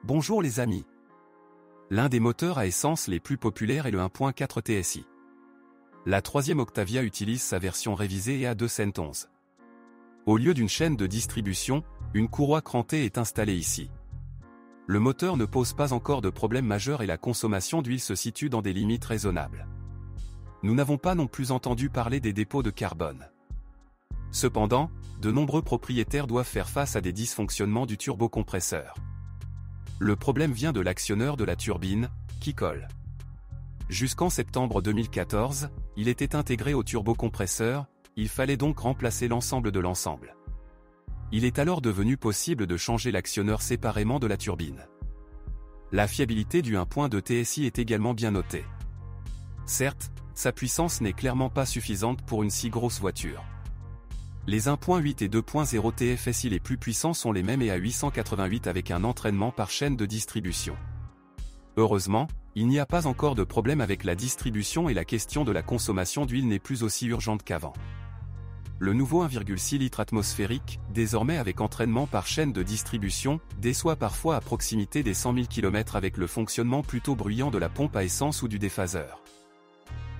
Bonjour les amis. L'un des moteurs à essence les plus populaires est le 1.4 TSI. La troisième Octavia utilise sa version révisée EA211. Au lieu d'une chaîne de distribution, une courroie crantée est installée ici. Le moteur ne pose pas encore de problème majeur et la consommation d'huile se situe dans des limites raisonnables. Nous n'avons pas non plus entendu parler des dépôts de carbone. Cependant, de nombreux propriétaires doivent faire face à des dysfonctionnements du turbocompresseur. Le problème vient de l'actionneur de la turbine, qui colle. Jusqu'en septembre 2014, il était intégré au turbocompresseur, il fallait donc remplacer l'ensemble de l'ensemble. Il est alors devenu possible de changer l'actionneur séparément de la turbine. La fiabilité du 1.2 TSI est également bien notée. Certes, sa puissance n'est clairement pas suffisante pour une si grosse voiture. Les 1.8 et 2.0 TFSI les plus puissants sont les mêmes et à 888 avec un entraînement par chaîne de distribution. Heureusement, il n'y a pas encore de problème avec la distribution et la question de la consommation d'huile n'est plus aussi urgente qu'avant. Le nouveau 1,6 litres atmosphérique, désormais avec entraînement par chaîne de distribution, déçoit parfois à proximité des 100 000 km avec le fonctionnement plutôt bruyant de la pompe à essence ou du déphaseur.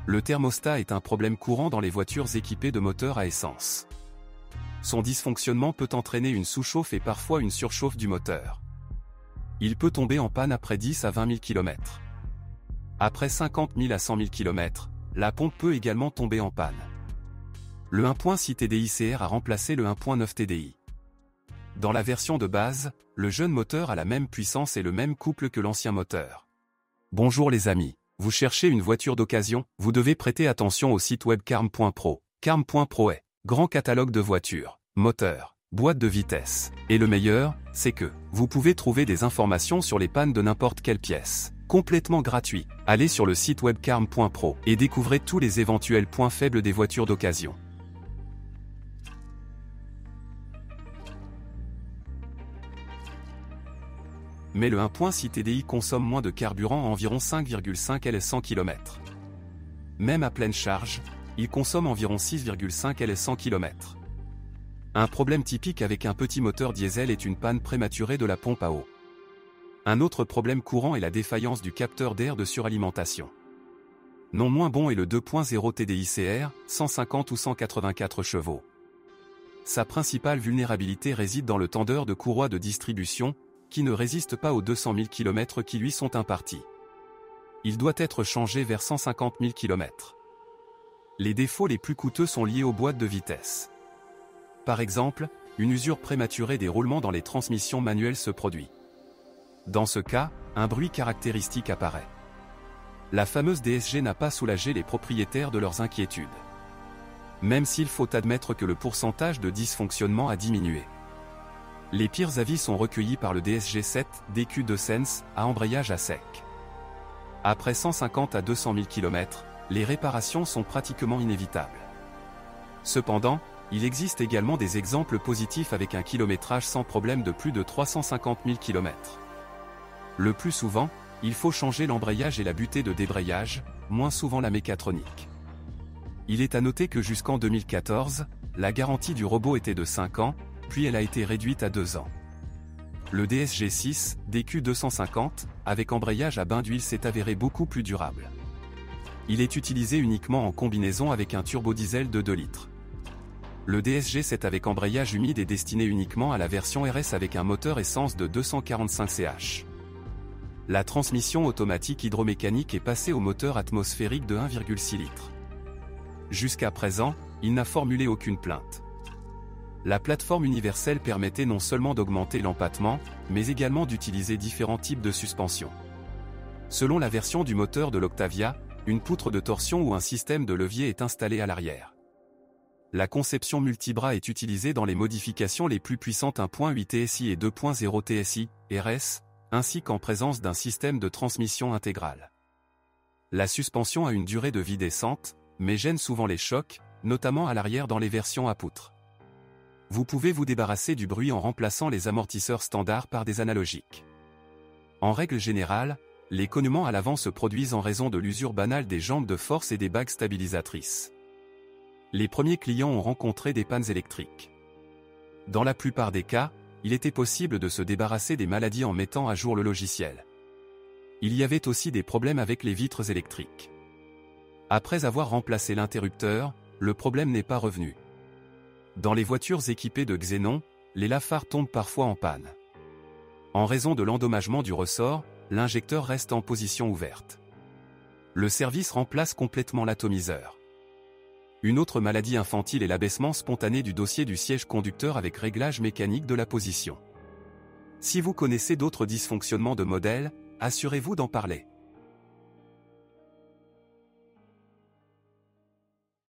Le thermostat est un problème courant dans les voitures équipées de moteurs à essence. Son dysfonctionnement peut entraîner une sous-chauffe et parfois une surchauffe du moteur. Il peut tomber en panne après 10 à 20 000 km. Après 50 000 à 100 000 km, la pompe peut également tomber en panne. Le 1.6 TDI-CR a remplacé le 1.9 TDI. Dans la version de base, le jeune moteur a la même puissance et le même couple que l'ancien moteur. Bonjour les amis, vous cherchez une voiture d'occasion, vous devez prêter attention au site web carm.pro. Carm.pro est grand catalogue de voitures, moteurs, boîtes de vitesse. Et le meilleur, c'est que vous pouvez trouver des informations sur les pannes de n'importe quelle pièce. Complètement gratuit. Allez sur le site web carm.pro et découvrez tous les éventuels points faibles des voitures d'occasion. Mais le 1.6 TDI consomme moins de carburant à environ 5,5 ls 100 km. Même à pleine charge, il consomme environ 6,5 ls 100 km. Un problème typique avec un petit moteur diesel est une panne prématurée de la pompe à eau. Un autre problème courant est la défaillance du capteur d'air de suralimentation. Non moins bon est le 2.0 TDI-CR, 150 ou 184 chevaux. Sa principale vulnérabilité réside dans le tendeur de courroie de distribution, qui ne résiste pas aux 200 000 km qui lui sont impartis. Il doit être changé vers 150 000 km. Les défauts les plus coûteux sont liés aux boîtes de vitesse. Par exemple, une usure prématurée des roulements dans les transmissions manuelles se produit. Dans ce cas, un bruit caractéristique apparaît. La fameuse DSG n'a pas soulagé les propriétaires de leurs inquiétudes. Même s'il faut admettre que le pourcentage de dysfonctionnement a diminué. Les pires avis sont recueillis par le DSG7 DQ2 Sense à embrayage à sec. Après 150 à 200 000 km, les réparations sont pratiquement inévitables. Cependant, il existe également des exemples positifs avec un kilométrage sans problème de plus de 350 000 km. Le plus souvent, il faut changer l'embrayage et la butée de débrayage, moins souvent la mécatronique. Il est à noter que jusqu'en 2014, la garantie du robot était de 5 ans, puis elle a été réduite à 2 ans. Le DSG6 DQ250, avec embrayage à bain d'huile s'est avéré beaucoup plus durable. Il est utilisé uniquement en combinaison avec un turbodiesel de 2 litres. Le DSG7 avec embrayage humide est destiné uniquement à la version RS avec un moteur essence de 245 ch. La transmission automatique hydromécanique est passée au moteur atmosphérique de 1,6 litres. Jusqu'à présent, il n'a formulé aucune plainte. La plateforme universelle permettait non seulement d'augmenter l'empattement, mais également d'utiliser différents types de suspension. Selon la version du moteur de l'Octavia, une poutre de torsion ou un système de levier est installé à l'arrière. La conception multibras est utilisée dans les modifications les plus puissantes 1.8 TSI et 2.0 TSI, RS, ainsi qu'en présence d'un système de transmission intégrale. La suspension a une durée de vie décente, mais gêne souvent les chocs, notamment à l'arrière dans les versions à poutre. Vous pouvez vous débarrasser du bruit en remplaçant les amortisseurs standards par des analogiques. En règle générale, les cognements à l'avant se produisent en raison de l'usure banale des jambes de force et des bagues stabilisatrices. Les premiers clients ont rencontré des pannes électriques. Dans la plupart des cas, il était possible de se débarrasser des maladies en mettant à jour le logiciel. Il y avait aussi des problèmes avec les vitres électriques. Après avoir remplacé l'interrupteur, le problème n'est pas revenu. Dans les voitures équipées de Xenon, les lave-phares tombent parfois en panne. En raison de l'endommagement du ressort, l'injecteur reste en position ouverte. Le service remplace complètement l'atomiseur. Une autre maladie infantile est l'abaissement spontané du dossier du siège conducteur avec réglage mécanique de la position. Si vous connaissez d'autres dysfonctionnements de modèle, assurez-vous d'en parler.